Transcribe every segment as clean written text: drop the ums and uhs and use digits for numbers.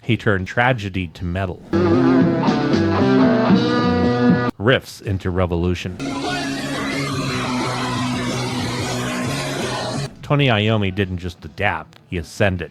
he turned tragedy to metal. Riffs into revolution. Tony Iommi didn't just adapt, he ascended.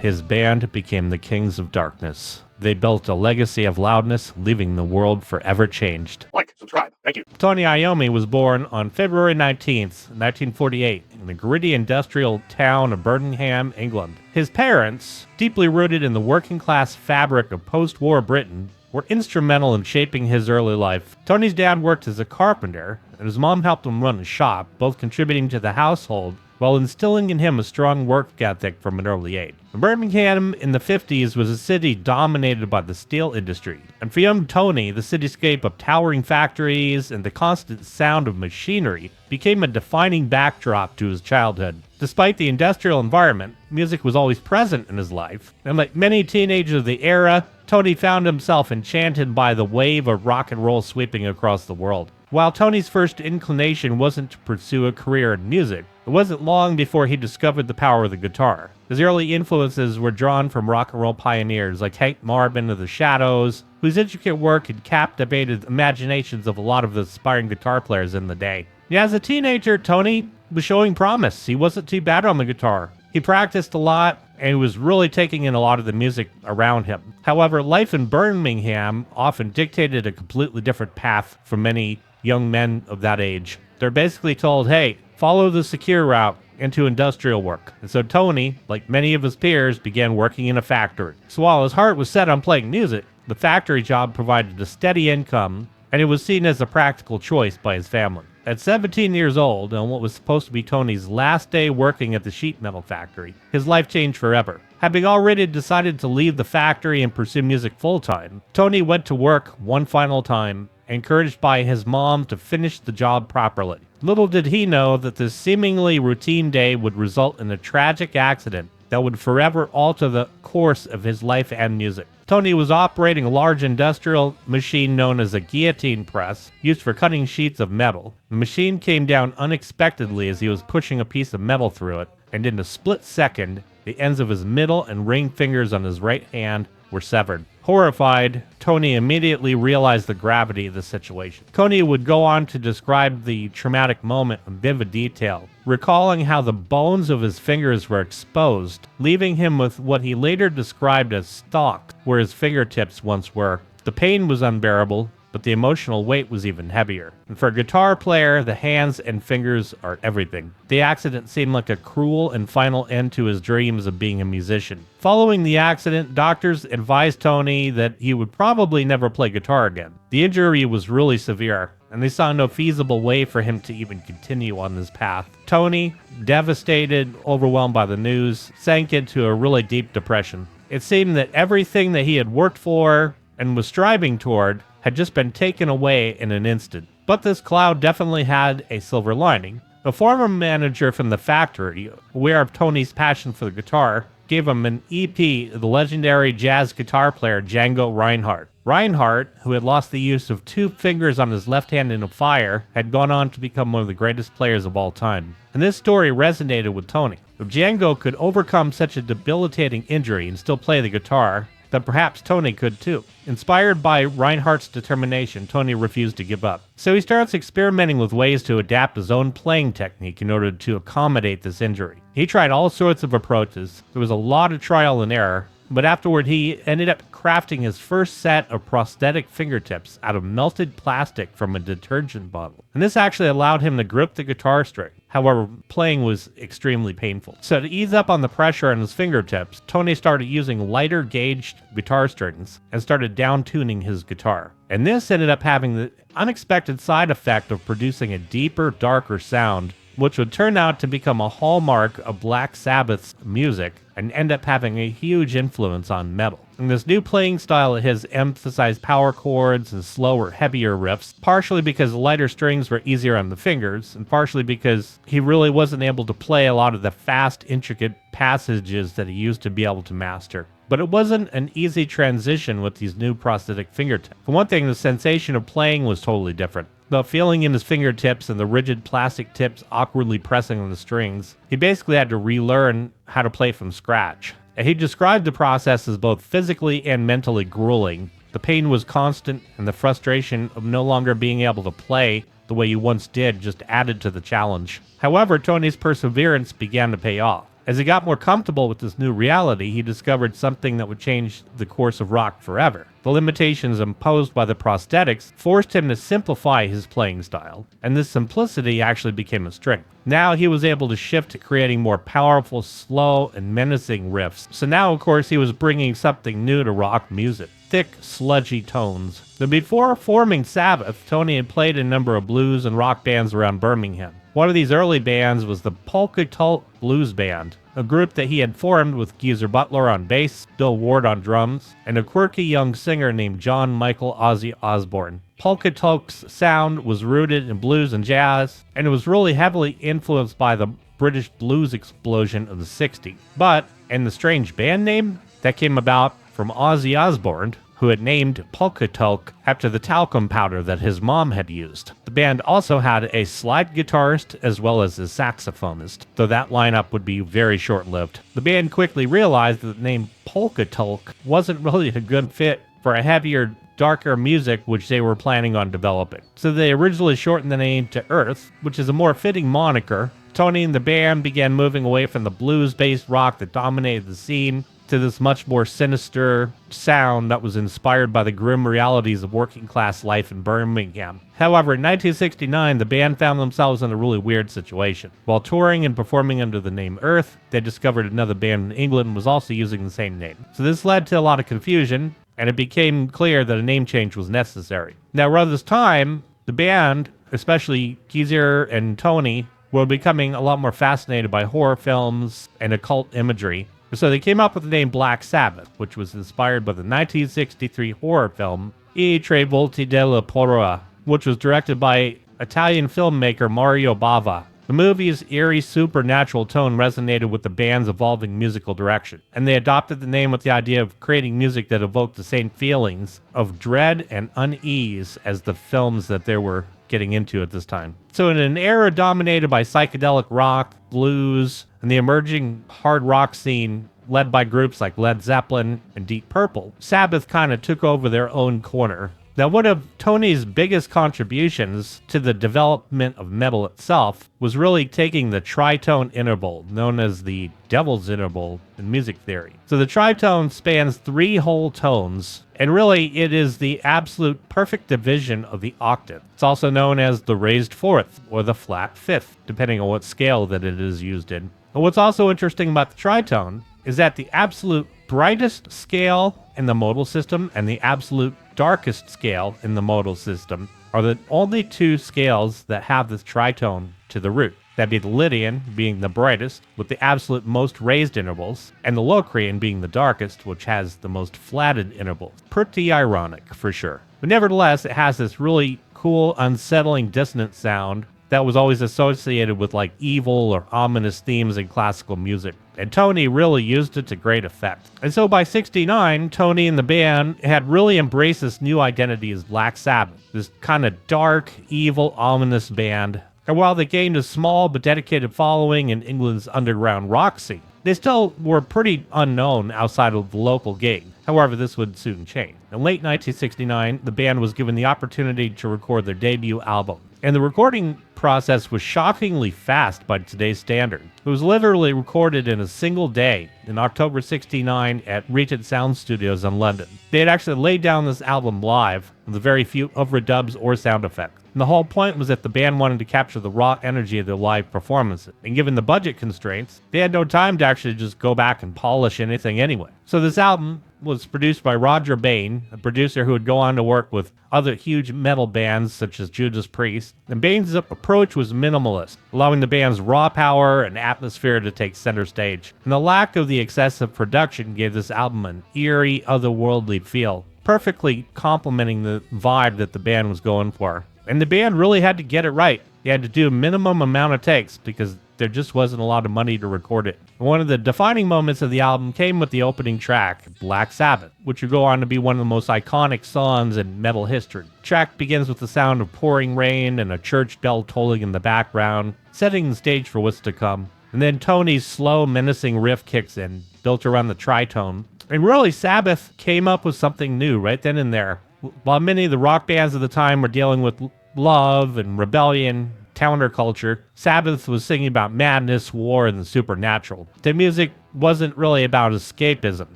His band became the Kings of Darkness. They built a legacy of loudness, leaving the world forever changed. Like, subscribe, thank you. Tony Iommi was born on February 19th, 1948, in the gritty industrial town of Birmingham, England. His parents, deeply rooted in the working-class fabric of post-war Britain, were instrumental in shaping his early life. Tony's dad worked as a carpenter, and his mom helped him run a shop, both contributing to the household while instilling in him a strong work ethic from an early age. Birmingham in the 50s was a city dominated by the steel industry, and for young Tony, the cityscape of towering factories and the constant sound of machinery became a defining backdrop to his childhood. Despite the industrial environment, music was always present in his life, and like many teenagers of the era, Tony found himself enchanted by the wave of rock and roll sweeping across the world. While Tony's first inclination wasn't to pursue a career in music, it wasn't long before he discovered the power of the guitar. His early influences were drawn from rock and roll pioneers like Hank Marvin of the Shadows, whose intricate work had captivated the imaginations of a lot of the aspiring guitar players in the day. Yeah, as a teenager, Tony was showing promise. He wasn't too bad on the guitar. He practiced a lot, and he was really taking in a lot of the music around him. However, life in Birmingham often dictated a completely different path for many young men of that age. They're basically told, hey, follow the secure route into industrial work. And so Tony, like many of his peers, began working in a factory. So while his heart was set on playing music, the factory job provided a steady income, and it was seen as a practical choice by his family. At 17 years old, on what was supposed to be Tony's last day working at the sheet metal factory, his life changed forever. Having already decided to leave the factory and pursue music full-time, Tony went to work one final time, encouraged by his mom to finish the job properly. Little did he know that this seemingly routine day would result in a tragic accident that would forever alter the course of his life and music. Tony was operating a large industrial machine known as a guillotine press, used for cutting sheets of metal. The machine came down unexpectedly as he was pushing a piece of metal through it, and in a split second, the ends of his middle and ring fingers on his right hand were severed. Horrified, Tony immediately realized the gravity of the situation. Tony would go on to describe the traumatic moment in vivid detail, recalling how the bones of his fingers were exposed, leaving him with what he later described as stalks where his fingertips once were. The pain was unbearable, but the emotional weight was even heavier. And for a guitar player, the hands and fingers are everything. The accident seemed like a cruel and final end to his dreams of being a musician. Following the accident, doctors advised Tony that he would probably never play guitar again. The injury was really severe, and they saw no feasible way for him to even continue on this path. Tony, devastated, overwhelmed by the news, sank into a really deep depression. It seemed that everything that he had worked for and was striving toward had just been taken away in an instant. But this cloud definitely had a silver lining. A former manager from the factory, aware of Tony's passion for the guitar, gave him an EP of the legendary jazz guitar player Django Reinhardt. Reinhardt, who had lost the use of two fingers on his left hand in a fire, had gone on to become one of the greatest players of all time. And this story resonated with Tony. If Django could overcome such a debilitating injury and still play the guitar, then perhaps Tony could too. Inspired by Reinhardt's determination, Tony refused to give up. So he starts experimenting with ways to adapt his own playing technique in order to accommodate this injury. He tried all sorts of approaches. There was a lot of trial and error, but afterward he ended up crafting his first set of prosthetic fingertips out of melted plastic from a detergent bottle. And this actually allowed him to grip the guitar string. However, playing was extremely painful. So to ease up on the pressure on his fingertips, Tony started using lighter gauged guitar strings and started down-tuning his guitar. And this ended up having the unexpected side effect of producing a deeper, darker sound, which would turn out to become a hallmark of Black Sabbath's music and end up having a huge influence on metal. And this new playing style of his emphasized power chords and slower, heavier riffs, partially because the lighter strings were easier on the fingers, and partially because he really wasn't able to play a lot of the fast, intricate passages that he used to be able to master. But it wasn't an easy transition with these new prosthetic fingertips. For one thing, the sensation of playing was totally different. The feeling in his fingertips and the rigid plastic tips awkwardly pressing on the strings, he basically had to relearn how to play from scratch. And he described the process as both physically and mentally grueling. The pain was constant, and the frustration of no longer being able to play the way you once did just added to the challenge. However, Tony's perseverance began to pay off. As he got more comfortable with this new reality, he discovered something that would change the course of rock forever. The limitations imposed by the prosthetics forced him to simplify his playing style, and this simplicity actually became a strength. Now he was able to shift to creating more powerful, slow, and menacing riffs. So now, of course, he was bringing something new to rock music. Thick, sludgy tones. But before forming Sabbath, Tony had played in a number of blues and rock bands around Birmingham. One of these early bands was the Polka Tulk Blues Band, a group that he had formed with Geezer Butler on bass, Bill Ward on drums, and a quirky young singer named John Michael Ozzy Osbourne. Polka Tulk's sound was rooted in blues and jazz, and it was really heavily influenced by the British blues explosion of the 60s. And the strange band name that came about from Ozzy Osbourne, who had named Polka Tulk after the talcum powder that his mom had used. The band also had a slide guitarist as well as a saxophonist, though that lineup would be very short-lived. The band quickly realized that the name Polka Tulk wasn't really a good fit for a heavier, darker music which they were planning on developing. So they originally shortened the name to Earth, which is a more fitting moniker. Tony and the band began moving away from the blues-based rock that dominated the scene to this much more sinister sound that was inspired by the grim realities of working-class life in Birmingham. However, in 1969, the band found themselves in a really weird situation. While touring and performing under the name Earth, they discovered another band in England was also using the same name. So this led to a lot of confusion, and it became clear that a name change was necessary. Now, around this time, the band, especially Geezer and Tony, were becoming a lot more fascinated by horror films and occult imagery. So they came up with the name Black Sabbath, which was inspired by the 1963 horror film I Tre Volti della Paura, which was directed by Italian filmmaker Mario Bava. The movie's eerie supernatural tone resonated with the band's evolving musical direction, and they adopted the name with the idea of creating music that evoked the same feelings of dread and unease as the films that they were getting into at this time. So in an era dominated by psychedelic rock, blues, and the emerging hard rock scene led by groups like Led Zeppelin and Deep Purple, Sabbath kind of took over their own corner. Now, one of Tony's biggest contributions to the development of metal itself was really taking the tritone interval, known as the devil's interval in music theory. So the tritone spans 3 whole tones, and really it is the absolute perfect division of the octave. It's also known as the raised fourth or the flat fifth, depending on what scale that it is used in. But what's also interesting about the tritone is that the absolute brightest scale in the modal system and the absolute darkest scale in the modal system are the only 2 scales that have this tritone to the root. That'd be the Lydian being the brightest with the absolute most raised intervals, and the Locrian being the darkest, which has the most flatted intervals. Pretty ironic, for sure. But nevertheless, it has this really cool, unsettling, dissonant sound that was always associated with like evil or ominous themes in classical music. And Tony really used it to great effect. And so by 1969, Tony and the band had really embraced this new identity as Black Sabbath, this kind of dark, evil, ominous band. And while they gained a small but dedicated following in England's underground rock scene, they still were pretty unknown outside of the local gig. However, this would soon change. In late 1969, the band was given the opportunity to record their debut album. And the recording process was shockingly fast by today's standard. It was literally recorded in a single day in October 1969 at Regent Sound Studios in London. They had actually laid down this album live with very few overdubs or sound effects. And the whole point was that the band wanted to capture the raw energy of their live performances. And given the budget constraints, they had no time to actually just go back and polish anything anyway. So this album was produced by Roger Bain, a producer who would go on to work with other huge metal bands such as Judas Priest. And Bain's approach was minimalist, allowing the band's raw power and atmosphere to take center stage. And the lack of the excessive production gave this album an eerie, otherworldly feel, perfectly complementing the vibe that the band was going for. And the band really had to get it right. They had to do a minimum amount of takes because there just wasn't a lot of money to record it. One of the defining moments of the album came with the opening track, Black Sabbath, which would go on to be one of the most iconic songs in metal history. The track begins with the sound of pouring rain and a church bell tolling in the background, setting the stage for what's to come. And then Tony's slow, menacing riff kicks in, built around the tritone. And really, Sabbath came up with something new right then and there. While many of the rock bands of the time were dealing with love and rebellion, counterculture, Sabbath was singing about madness, war, and the supernatural. Their music wasn't really about escapism.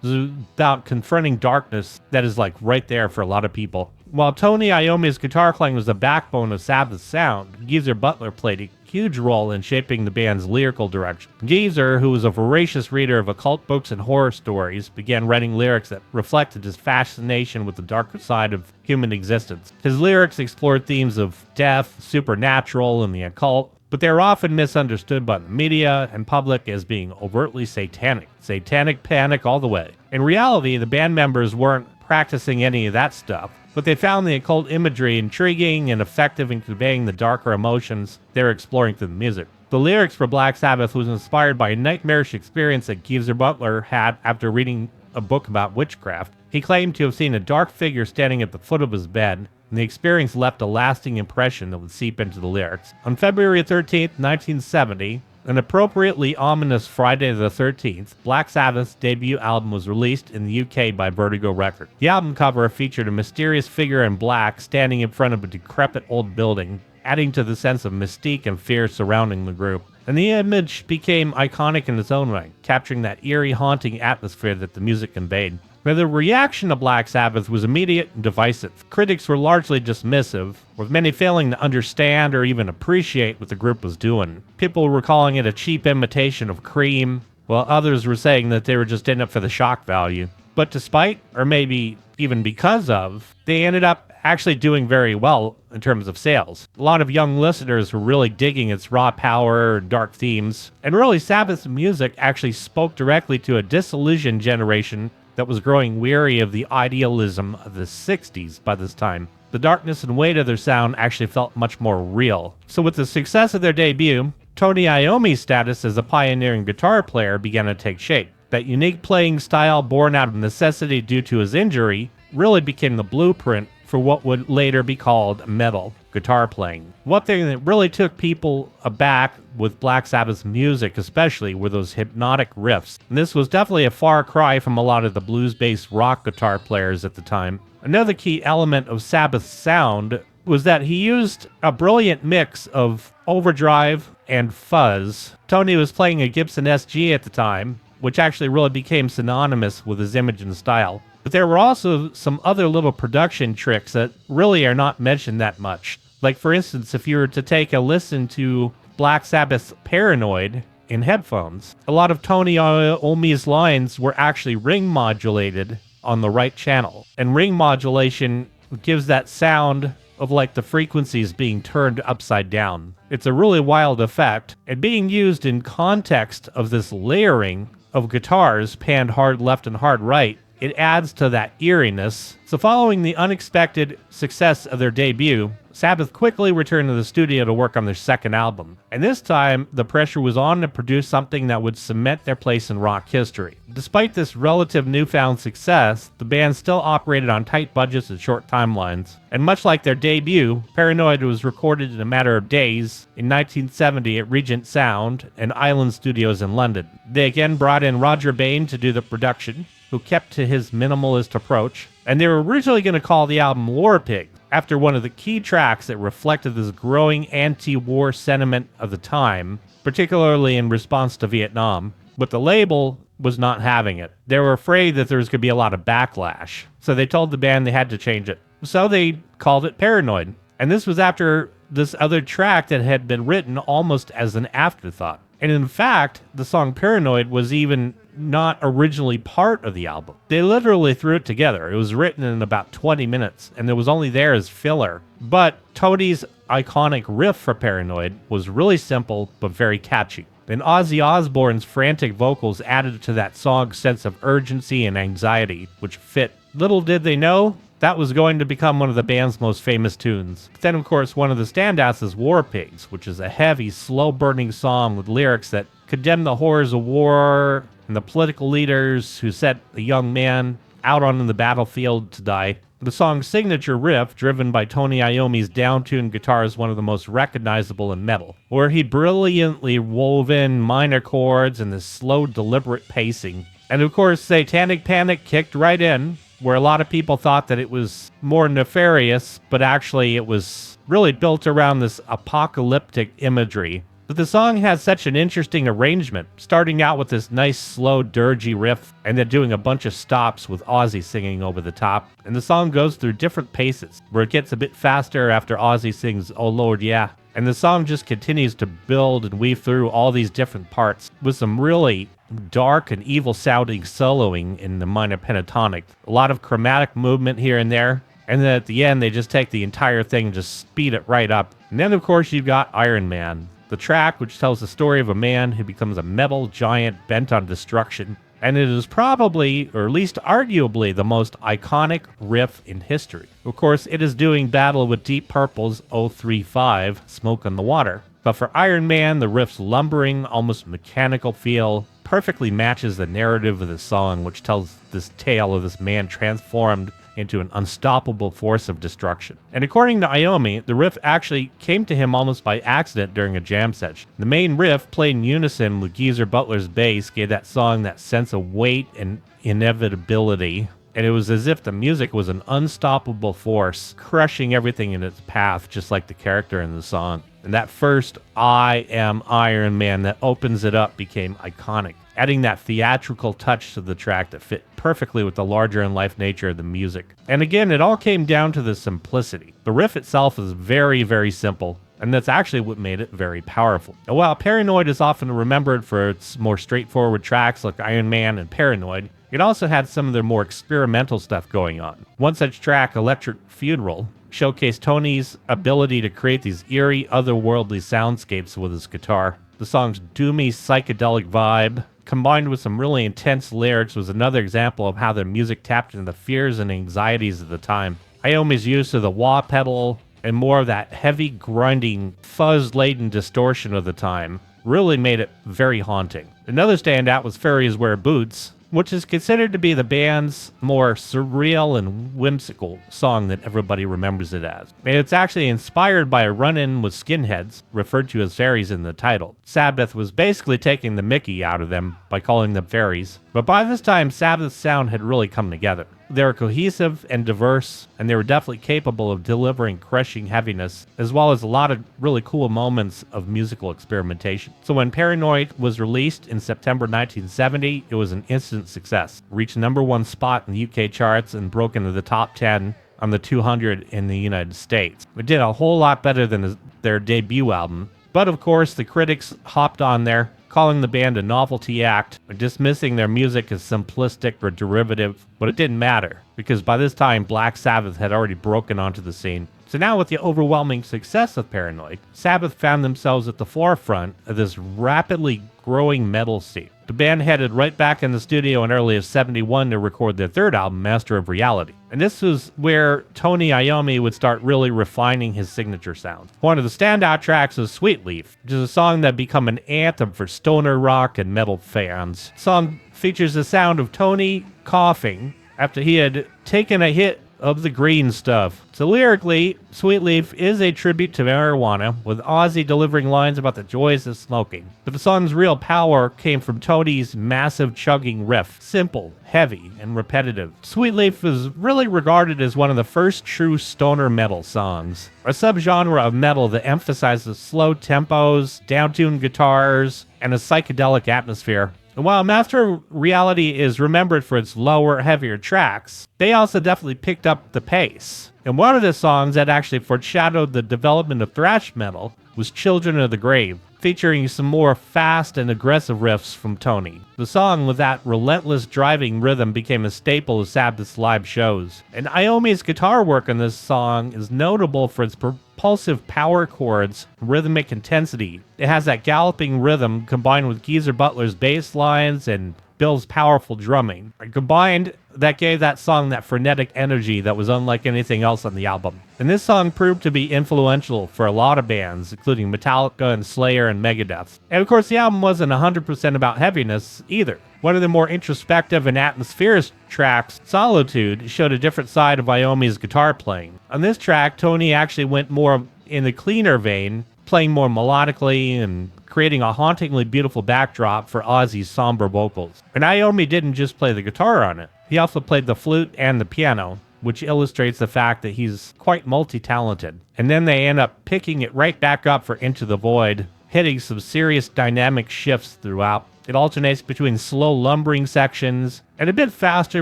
It was about confronting darkness that is like right there for a lot of people. While Tony Iommi's guitar playing was the backbone of Sabbath's sound, Geezer Butler played a huge role in shaping the band's lyrical direction. Geezer, who was a voracious reader of occult books and horror stories, began writing lyrics that reflected his fascination with the darker side of human existence. His lyrics explored themes of death, supernatural, and the occult, but they were often misunderstood by the media and public as being overtly satanic. Satanic panic all the way. In reality, the band members weren't practicing any of that stuff, but they found the occult imagery intriguing and effective in conveying the darker emotions they were exploring through the music. The lyrics for Black Sabbath was inspired by a nightmarish experience that Geezer Butler had after reading a book about witchcraft. He claimed to have seen a dark figure standing at the foot of his bed, and the experience left a lasting impression that would seep into the lyrics. On February 13th, 1970, an appropriately ominous Friday the 13th, Black Sabbath's debut album was released in the UK by Vertigo Records. The album cover featured a mysterious figure in black standing in front of a decrepit old building, adding to the sense of mystique and fear surrounding the group. And the image became iconic in its own right, capturing that eerie, haunting atmosphere that the music conveyed. But the reaction to Black Sabbath was immediate and divisive. Critics were largely dismissive, with many failing to understand or even appreciate what the group was doing. People were calling it a cheap imitation of Cream, while others were saying that they were just in it for the shock value. But despite, or maybe even because of, they ended up actually doing very well in terms of sales. A lot of young listeners were really digging its raw power and dark themes. And really, Sabbath's music actually spoke directly to a disillusioned generation that was growing weary of the idealism of the 60s by this time. The darkness and weight of their sound actually felt much more real. So with the success of their debut, Tony Iommi's status as a pioneering guitar player began to take shape. That unique playing style born out of necessity due to his injury really became the blueprint for what would later be called metal guitar playing. One thing that really took people aback with Black Sabbath's music especially were those hypnotic riffs. And this was definitely a far cry from a lot of the blues-based rock guitar players at the time. Another key element of Sabbath's sound was that he used a brilliant mix of overdrive and fuzz. Tony was playing a Gibson SG at the time, which actually really became synonymous with his image and style. But there were also some other little production tricks that really are not mentioned that much. Like, for instance, if you were to take a listen to Black Sabbath's Paranoid in headphones, a lot of Tony Iommi's lines were actually ring modulated on the right channel. And ring modulation gives that sound of like the frequencies being turned upside down. It's a really wild effect, and being used in context of this layering of guitars panned hard left and hard right, it adds to that eeriness. So following the unexpected success of their debut, Sabbath quickly returned to the studio to work on their second album. And this time, the pressure was on to produce something that would cement their place in rock history. Despite this relative newfound success, the band still operated on tight budgets and short timelines. And much like their debut, Paranoid was recorded in a matter of days in 1970 at Regent Sound and Island Studios in London. They again brought in Roger Bain to do the production, who kept to his minimalist approach, and they were originally going to call the album War Pig, after one of the key tracks that reflected this growing anti-war sentiment of the time, particularly in response to Vietnam. But the label was not having it. They were afraid that there was going to be a lot of backlash, so they told the band they had to change it. So they called it Paranoid, and this was after this other track that had been written almost as an afterthought. And in fact, the song Paranoid was even not originally part of the album. They literally threw it together. It was written in about 20 minutes, and it was only there as filler. But Tony's iconic riff for Paranoid was really simple, but very catchy. And Ozzy Osbourne's frantic vocals added to that song's sense of urgency and anxiety, which fit. Little did they know, that was going to become one of the band's most famous tunes. But then, of course, one of the standouts is War Pigs, which is a heavy, slow-burning song with lyrics that condemn the horrors of war and the political leaders who set a young man out on the battlefield to die. The song's signature riff, driven by Tony Iommi's down-tuned guitar, is one of the most recognizable in metal, where he brilliantly wove in minor chords and this slow, deliberate pacing. And of course, Satanic Panic kicked right in, where a lot of people thought that it was more nefarious, but actually it was really built around this apocalyptic imagery. But the song has such an interesting arrangement, starting out with this nice, slow, dirgy riff, and then doing a bunch of stops with Ozzy singing over the top. And the song goes through different paces, where it gets a bit faster after Ozzy sings "Oh Lord, Yeah." And the song just continues to build and weave through all these different parts, with some really dark and evil-sounding soloing in the minor pentatonic. A lot of chromatic movement here and there. And then at the end, they just take the entire thing and just speed it right up. And then, of course, you've got Iron Man, the track which tells the story of a man who becomes a metal giant bent on destruction. And it is probably, or at least arguably, the most iconic riff in history. Of course, it is doing battle with Deep Purple's 035, Smoke on the Water. But for Iron Man, the riff's lumbering, almost mechanical feel perfectly matches the narrative of the song, which tells this tale of this man transformed into an unstoppable force of destruction. And according to Iommi, the riff actually came to him almost by accident during a jam session. The main riff, played in unison with Geezer Butler's bass, gave that song that sense of weight and inevitability. And it was as if the music was an unstoppable force, crushing everything in its path, just like the character in the song. And that first "I am Iron Man" that opens it up became iconic, adding that theatrical touch to the track that fit perfectly with the larger-in-life nature of the music. And again, it all came down to the simplicity. The riff itself is very, very simple, and that's actually what made it very powerful. And while Paranoid is often remembered for its more straightforward tracks like Iron Man and Paranoid, it also had some of their more experimental stuff going on. One such track, Electric Funeral, showcased Tony's ability to create these eerie, otherworldly soundscapes with his guitar. The song's doomy, psychedelic vibe, combined with some really intense lyrics, was another example of how the music tapped into the fears and anxieties of the time. Iommi's use of the wah pedal and more of that heavy, grinding, fuzz-laden distortion of the time really made it very haunting. Another standout was Fairies Wear Boots, which is considered to be the band's more surreal and whimsical song that everybody remembers it as. And it's actually inspired by a run-in with skinheads, referred to as fairies in the title. Sabbath was basically taking the mickey out of them by calling them fairies. But by this time, Sabbath's sound had really come together. They were cohesive and diverse, and they were definitely capable of delivering crushing heaviness, as well as a lot of really cool moments of musical experimentation. So when Paranoid was released in September 1970, it was an instant success. Reached #1 spot in the UK charts and broke into the top 10 on the 200 in the United States. It did a whole lot better than their debut album. But of course, the critics hopped on there, calling the band a novelty act, or dismissing their music as simplistic or derivative, but it didn't matter, because by this time Black Sabbath had already broken onto the scene. So now with the overwhelming success of Paranoid, Sabbath found themselves at the forefront of this rapidly growing metal scene. The band headed right back in the studio in early of '71 to record their third album, Master of Reality. And this was where Tony Iommi would start really refining his signature sound. One of the standout tracks is Sweet Leaf, which is a song that became an anthem for stoner rock and metal fans. The song features the sound of Tony coughing after he had taken a hit of the green stuff. So lyrically, Sweet Leaf is a tribute to marijuana, with Ozzy delivering lines about the joys of smoking. But the song's real power came from Tony's massive chugging riff, simple, heavy, and repetitive. Sweet Leaf is really regarded as one of the first true stoner metal songs, a subgenre of metal that emphasizes slow tempos, down-tuned guitars, and a psychedelic atmosphere. And while Master of Reality is remembered for its lower, heavier tracks, they also definitely picked up the pace. And one of the songs that actually foreshadowed the development of thrash metal was Children of the Grave, featuring some more fast and aggressive riffs from Tony. The song with that relentless driving rhythm became a staple of Sabbath's live shows. And Iommi's guitar work on this song is notable for its propulsive power chords, rhythmic intensity. It has that galloping rhythm combined with Geezer Butler's bass lines and Bill's powerful drumming. And combined, that gave that song that frenetic energy that was unlike anything else on the album. And this song proved to be influential for a lot of bands, including Metallica and Slayer and Megadeth. And of course, the album wasn't 100% about heaviness either. One of the more introspective and atmospheric tracks, Solitude, showed a different side of Iommi's guitar playing. On this track, Tony actually went more in the cleaner vein, playing more melodically and creating a hauntingly beautiful backdrop for Ozzy's somber vocals. And Iommi didn't just play the guitar on it. He also played the flute and the piano, which illustrates the fact that he's quite multi-talented. And then they end up picking it right back up for Into the Void, hitting some serious dynamic shifts throughout. It alternates between slow lumbering sections and a bit faster,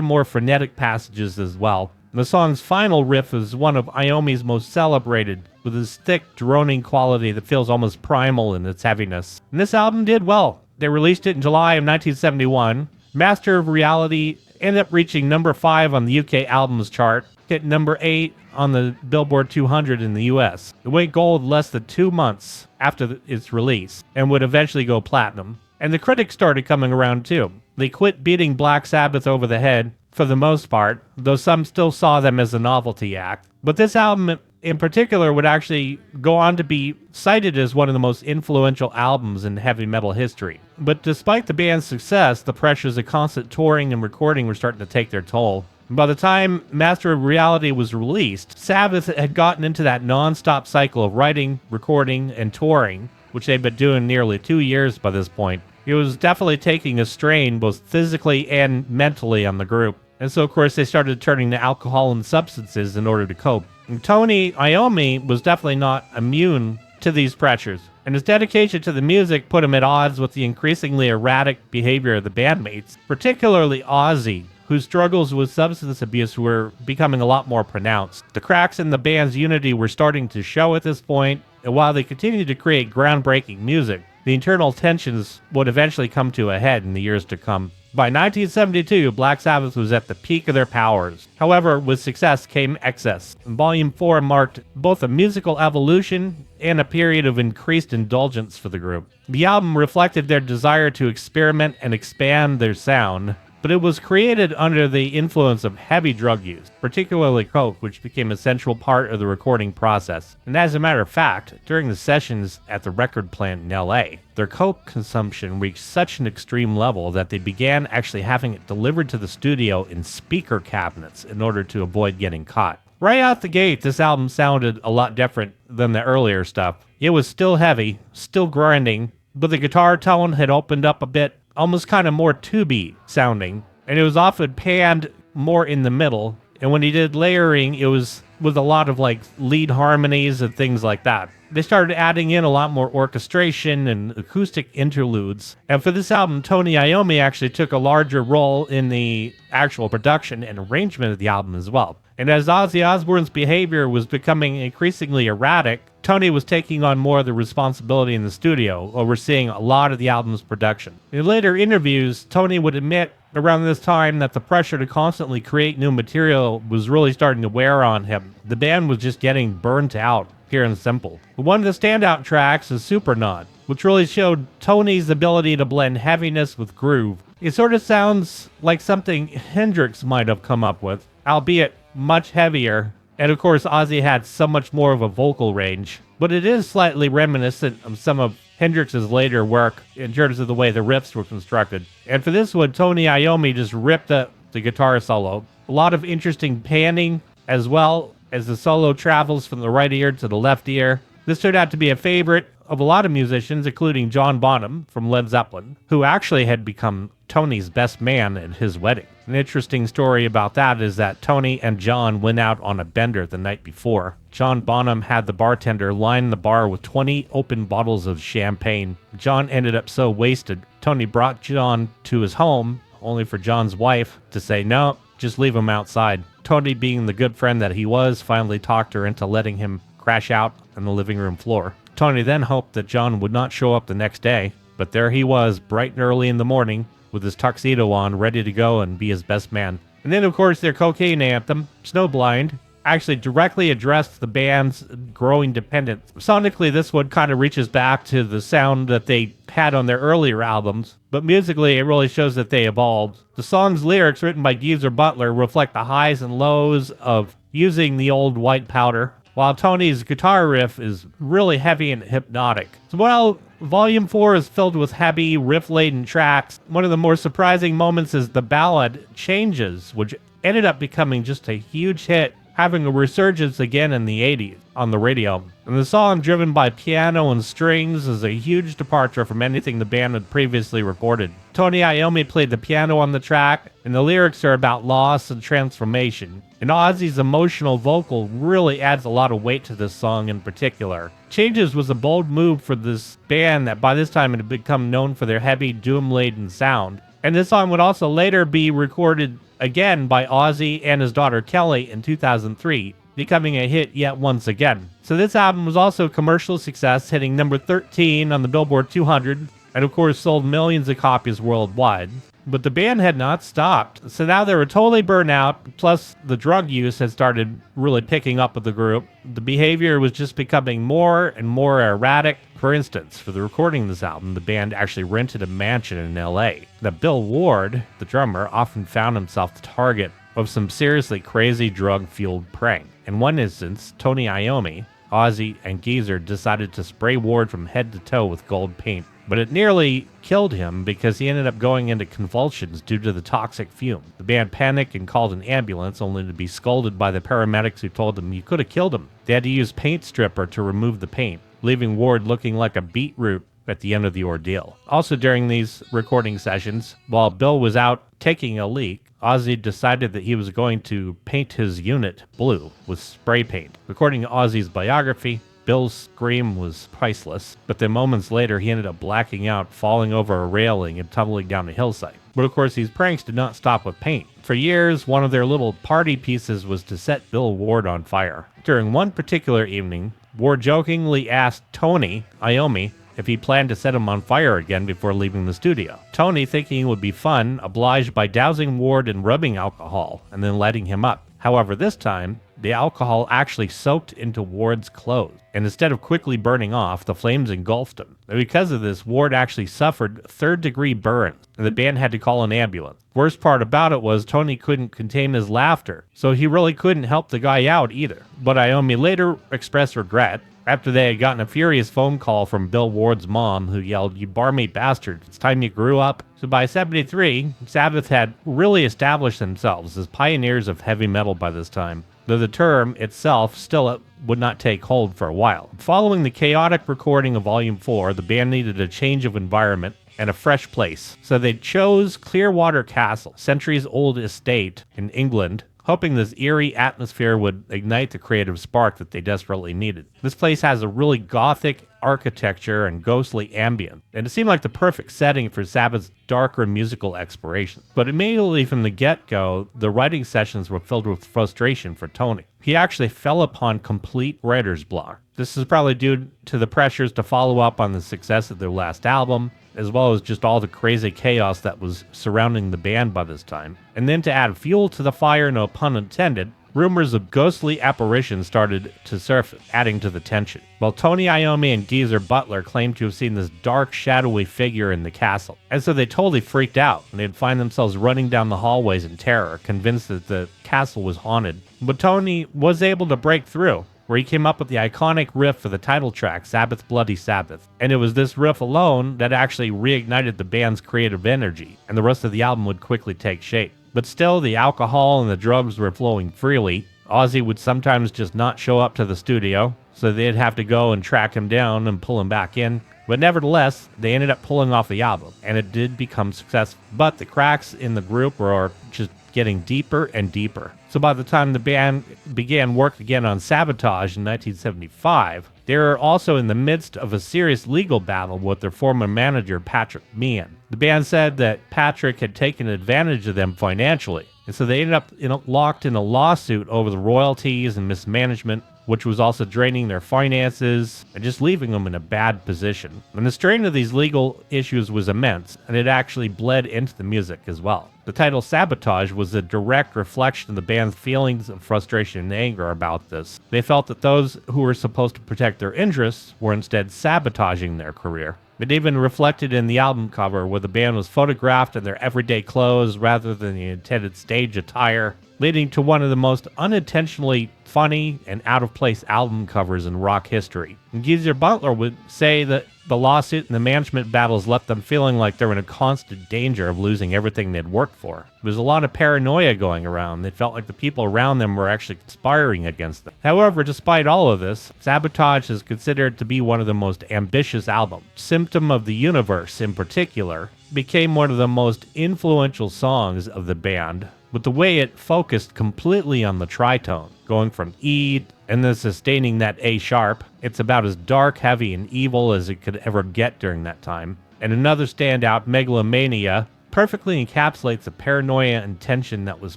more frenetic passages as well. The song's final riff is one of Iommi's most celebrated, with its thick, droning quality that feels almost primal in its heaviness. And this album did well. They released it in July of 1971. Master of Reality ended up reaching number 5 on the UK albums chart, hit number 8 on the Billboard 200 in the US. It went gold less than 2 months after its release, and would eventually go platinum. And the critics started coming around too. They quit beating Black Sabbath over the head, for the most part, though some still saw them as a novelty act. But this album in particular would actually go on to be cited as one of the most influential albums in heavy metal history. But despite the band's success, the pressures of constant touring and recording were starting to take their toll. By the time Master of Reality was released, Sabbath had gotten into that non-stop cycle of writing, recording, and touring, which they'd been doing nearly 2 years by this point. It was definitely taking a strain both physically and mentally on the group. And so, of course, they started turning to alcohol and substances in order to cope. And Tony Iommi was definitely not immune to these pressures, and his dedication to the music put him at odds with the increasingly erratic behavior of the bandmates, particularly Ozzy, whose struggles with substance abuse were becoming a lot more pronounced. The cracks in the band's unity were starting to show at this point, and while they continued to create groundbreaking music, the internal tensions would eventually come to a head in the years to come. By 1972, Black Sabbath was at the peak of their powers. However, with success came excess. Volume 4 marked both a musical evolution and a period of increased indulgence for the group. The album reflected their desire to experiment and expand their sound, but it was created under the influence of heavy drug use, particularly coke, which became a central part of the recording process. And as a matter of fact, during the sessions at the record plant in LA, their coke consumption reached such an extreme level that they began actually having it delivered to the studio in speaker cabinets in order to avoid getting caught. Right out the gate, this album sounded a lot different than the earlier stuff. It was still heavy, still grinding, but the guitar tone had opened up a bit, almost kind of more tubey sounding, and it was often panned more in the middle, and when he did layering, it was with a lot of like lead harmonies and things like that. They started adding in a lot more orchestration and acoustic interludes, and for this album, Tony Iommi actually took a larger role in the actual production and arrangement of the album as well. And as Ozzy Osbourne's behavior was becoming increasingly erratic, Tony was taking on more of the responsibility in the studio, overseeing a lot of the album's production. In later interviews, Tony would admit around this time that the pressure to constantly create new material was really starting to wear on him. The band was just getting burnt out, pure and simple. But one of the standout tracks is Supernaut, which really showed Tony's ability to blend heaviness with groove. It sort of sounds like something Hendrix might have come up with, albeit much heavier, and of course Ozzy had so much more of a vocal range, but it is slightly reminiscent of some of Hendrix's later work in terms of the way the riffs were constructed. And for this one, Tony Iommi just ripped the guitar solo. A lot of interesting panning, as well as the solo travels from the right ear to the left ear. This turned out to be a favorite of a lot of musicians, including John Bonham from Led Zeppelin, who actually had become Tony's best man at his wedding. An interesting story about that is that Tony and John went out on a bender the night before. John Bonham had the bartender line the bar with 20 open bottles of champagne. John ended up so wasted, Tony brought John to his home, only for John's wife to say, "No, just leave him outside." Tony, being the good friend that he was, finally talked her into letting him crash out on the living room floor. Tony then hoped that John would not show up the next day, but there he was, bright and early in the morning, with his tuxedo on, ready to go and be his best man. And then, of course, their cocaine anthem, Snowblind, actually directly addressed the band's growing dependence. Sonically, this one kind of reaches back to the sound that they had on their earlier albums, but musically, it really shows that they evolved. The song's lyrics, written by Geezer Butler, reflect the highs and lows of using the old white powder, while Tony's guitar riff is really heavy and hypnotic. So while Volume 4 is filled with heavy, riff-laden tracks, one of the more surprising moments is the ballad Changes, which ended up becoming just a huge hit, having a resurgence again in the 80s on the radio. And the song, driven by piano and strings, is a huge departure from anything the band had previously recorded. Tony Iommi played the piano on the track, and the lyrics are about loss and transformation. And Ozzy's emotional vocal really adds a lot of weight to this song in particular. Changes was a bold move for this band that by this time had become known for their heavy, doom-laden sound. And this song would also later be recorded again by Ozzy and his daughter Kelly in 2003, becoming a hit yet once again. So this album was also a commercial success, hitting number 13 on the Billboard 200, and of course sold millions of copies worldwide. But the band had not stopped, so now they were totally burnt out, plus the drug use had started really picking up with the group. The behavior was just becoming more and more erratic. For instance, for the recording of this album, the band actually rented a mansion in LA. Now, Bill Ward, the drummer, often found himself the target of some seriously crazy drug-fueled prank. In one instance, Tony Iommi, Ozzy, and Geezer decided to spray Ward from head to toe with gold paint, but it nearly killed him because he ended up going into convulsions due to the toxic fume. The band panicked and called an ambulance, only to be scolded by the paramedics who told them you could have killed him. They had to use paint stripper to remove the paint, leaving Ward looking like a beetroot at the end of the ordeal. Also during these recording sessions, while Bill was out taking a leak, Ozzy decided that he was going to paint his unit blue with spray paint. According to Ozzy's biography, Bill's scream was priceless, but then moments later he ended up blacking out, falling over a railing and tumbling down a hillside. But of course these pranks did not stop with paint. For years, one of their little party pieces was to set Bill Ward on fire. During one particular evening, Ward jokingly asked Tony Iommi if he planned to set him on fire again before leaving the studio. Tony, thinking it would be fun, obliged by dousing Ward in rubbing alcohol and then lighting him up. However, this time, the alcohol actually soaked into Ward's clothes, and instead of quickly burning off, the flames engulfed him. And because of this, Ward actually suffered third-degree burns, and the band had to call an ambulance. Worst part about it was Tony couldn't contain his laughter, so he really couldn't help the guy out either. But Iommi later expressed regret after they had gotten a furious phone call from Bill Ward's mom, who yelled, "You barmaid bastard, it's time you grew up." So by 73, Sabbath had really established themselves as pioneers of heavy metal by this time, though the term itself still would not take hold for a while. Following the chaotic recording of Volume 4, the band needed a change of environment and a fresh place, so they chose Clearwater Castle, centuries-old estate in England, hoping this eerie atmosphere would ignite the creative spark that they desperately needed. This place has a really gothic architecture and ghostly ambient, and it seemed like the perfect setting for Sabbath's darker musical exploration. But immediately from the get-go, the writing sessions were filled with frustration for Tony. He actually fell upon complete writer's block. This is probably due to the pressures to follow up on the success of their last album, as well as just all the crazy chaos that was surrounding the band by this time. And then to add fuel to the fire, no pun intended, rumors of ghostly apparitions started to surface, adding to the tension. While Tony Iommi and Geezer Butler claimed to have seen this dark, shadowy figure in the castle. And so they totally freaked out, and they'd find themselves running down the hallways in terror, convinced that the castle was haunted. But Tony was able to break through, where he came up with the iconic riff for the title track, Sabbath Bloody Sabbath. And it was this riff alone that actually reignited the band's creative energy, and the rest of the album would quickly take shape. But still, the alcohol and the drugs were flowing freely. Ozzy would sometimes just not show up to the studio, so they'd have to go and track him down and pull him back in. But nevertheless, they ended up pulling off the album, and it did become successful. But the cracks in the group were just getting deeper and deeper. So by the time the band began work again on Sabotage in 1975, they were also in the midst of a serious legal battle with their former manager, Patrick Meehan. The band said that Patrick had taken advantage of them financially, and so they ended up locked in a lawsuit over the royalties and mismanagement. which was also draining their finances and just leaving them in a bad position. And the strain of these legal issues was immense, and it actually bled into the music as well. The title Sabotage was a direct reflection of the band's feelings of frustration and anger about this. They felt that those who were supposed to protect their interests were instead sabotaging their career. It even reflected in the album cover, where the band was photographed in their everyday clothes rather than the intended stage attire, leading to one of the most unintentionally funny and out-of-place album covers in rock history. And Geezer Butler would say that the lawsuit and the management battles left them feeling like they were in a constant danger of losing everything they'd worked for. There's a lot of paranoia going around. They felt like the people around them were actually conspiring against them. However, despite all of this, Sabotage is considered to be one of the most ambitious albums. Symptom of the Universe, in particular, became one of the most influential songs of the band, with the way it focused completely on the tritone, going from E and then sustaining that A sharp. It's about as dark, heavy, and evil as it could ever get during that time. And another standout, Megalomania, perfectly encapsulates the paranoia and tension that was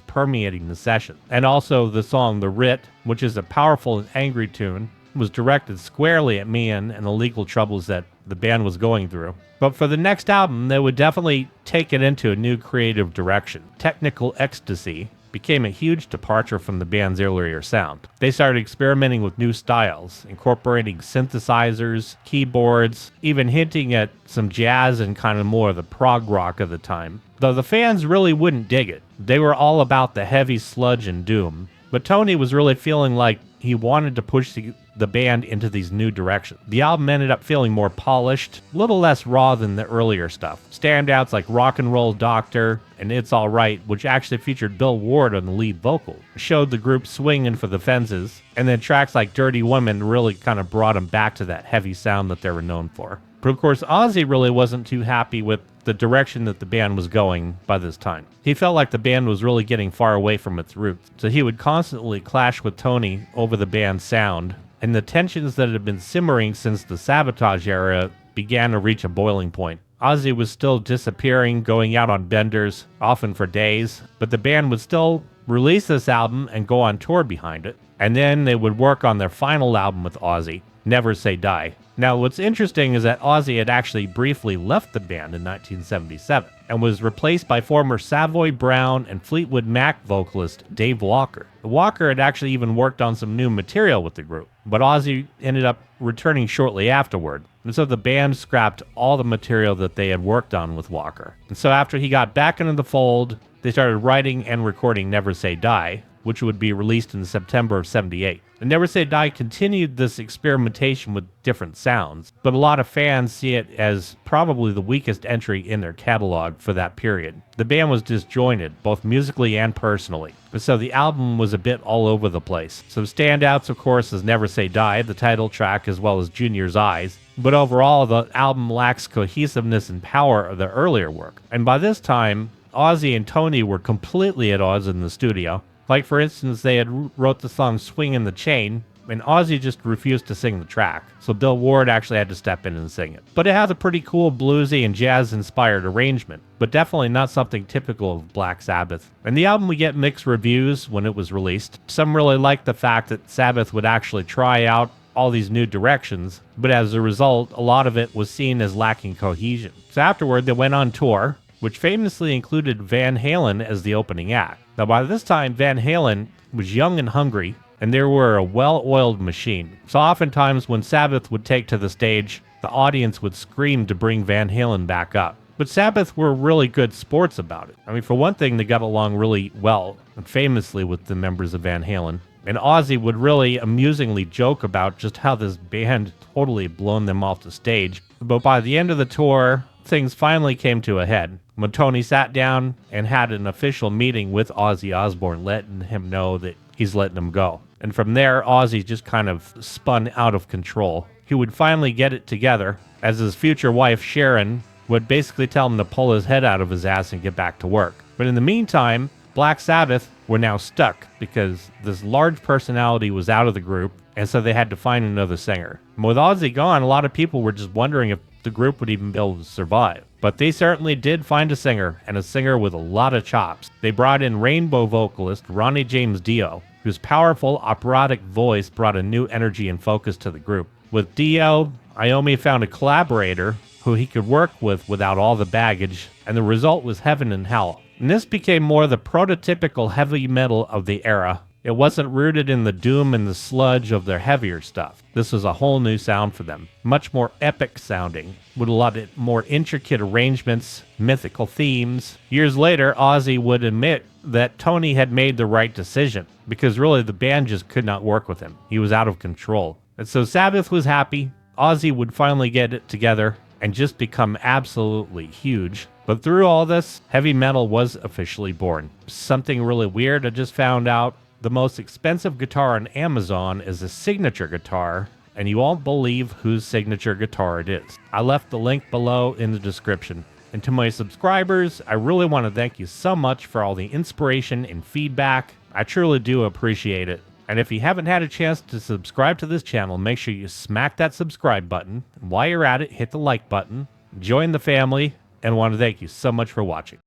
permeating the session. And also the song The Writ, which is a powerful and angry tune, was directed squarely at Meehan and the legal troubles that the band was going through. But for the next album, they would definitely take it into a new creative direction. Technical Ecstasy became a huge departure from the band's earlier sound. They started experimenting with new styles, incorporating synthesizers, keyboards, even hinting at some jazz and kind of more of the prog rock of the time. Though the fans really wouldn't dig it. They were all about the heavy sludge and doom. But Tony was really feeling like he wanted to push the band into these new directions. The album ended up feeling more polished, a little less raw than the earlier stuff. Standouts like Rock and Roll Doctor and It's Alright, which actually featured Bill Ward on the lead vocal, showed the group swinging for the fences, and then tracks like Dirty Woman really kind of brought them back to that heavy sound that they were known for. But of course, Ozzy really wasn't too happy with the direction that the band was going by this time. He felt like the band was really getting far away from its roots, so he would constantly clash with Tony over the band's sound, and the tensions that had been simmering since the Sabotage era began to reach a boiling point. Ozzy was still disappearing, going out on benders, often for days, but the band would still release this album and go on tour behind it, and then they would work on their final album with Ozzy, Never Say Die. Now, what's interesting is that Ozzy had actually briefly left the band in 1977 and was replaced by former Savoy Brown and Fleetwood Mac vocalist Dave Walker. Walker had actually even worked on some new material with the group, but Ozzy ended up returning shortly afterward. And so the band scrapped all the material that they had worked on with Walker. And so after he got back into the fold, they started writing and recording Never Say Die, which would be released in September of '78. And Never Say Die continued this experimentation with different sounds, but a lot of fans see it as probably the weakest entry in their catalog for that period. The band was disjointed, both musically and personally, and so the album was a bit all over the place. Some standouts, of course, is Never Say Die, the title track, as well as Junior's Eyes, but overall the album lacks cohesiveness and power of their earlier work. And by this time, Ozzy and Tony were completely at odds in the studio. Like, for instance, they had wrote the song Swing in the Chain, and Ozzy just refused to sing the track, so Bill Ward actually had to step in and sing it. But it has a pretty cool bluesy and jazz-inspired arrangement, but definitely not something typical of Black Sabbath. And the album would get mixed reviews when it was released. Some really liked the fact that Sabbath would actually try out all these new directions, but as a result, a lot of it was seen as lacking cohesion. So afterward, they went on tour, which famously included Van Halen as the opening act. Now, by this time, Van Halen was young and hungry, and they were a well-oiled machine. So oftentimes when Sabbath would take to the stage, the audience would scream to bring Van Halen back up. But Sabbath were really good sports about it. I mean, for one thing, they got along really well, and famously with the members of Van Halen. And Ozzy would really amusingly joke about just how this band totally blown them off the stage. But by the end of the tour, things finally came to a head when Tony sat down and had an official meeting with Ozzy Osbourne, letting him know that he's letting him go. And from there, Ozzy just kind of spun out of control. He would finally get it together, as his future wife, Sharon, would basically tell him to pull his head out of his ass and get back to work. But in the meantime, Black Sabbath were now stuck because this large personality was out of the group, and so they had to find another singer. And with Ozzy gone, a lot of people were just wondering if the group would even be able to survive. But they certainly did find a singer with a lot of chops. They brought in rainbow vocalist Ronnie James Dio, whose powerful operatic voice brought a new energy and focus to the group. With Dio, Iommi found a collaborator who he could work with without all the baggage, and the result was Heaven and Hell. And this became more the prototypical heavy metal of the era. It wasn't rooted in the doom and the sludge of their heavier stuff. This was a whole new sound for them, much more epic sounding, with a lot of more intricate arrangements, mythical themes. Years later, Ozzy would admit that Tony had made the right decision, because really the band just could not work with him. He was out of control. And so Sabbath was happy. Ozzy would finally get it together and just become absolutely huge. But through all this, heavy metal was officially born. Something really weird I just found out. The most expensive guitar on Amazon is a signature guitar, and you won't believe whose signature guitar it is. I left the link below in the description. And to my subscribers, I really want to thank you so much for all the inspiration and feedback. I truly do appreciate it. And if you haven't had a chance to subscribe to this channel, make sure you smack that subscribe button. And while you're at it, hit the like button, join the family, and I want to thank you so much for watching.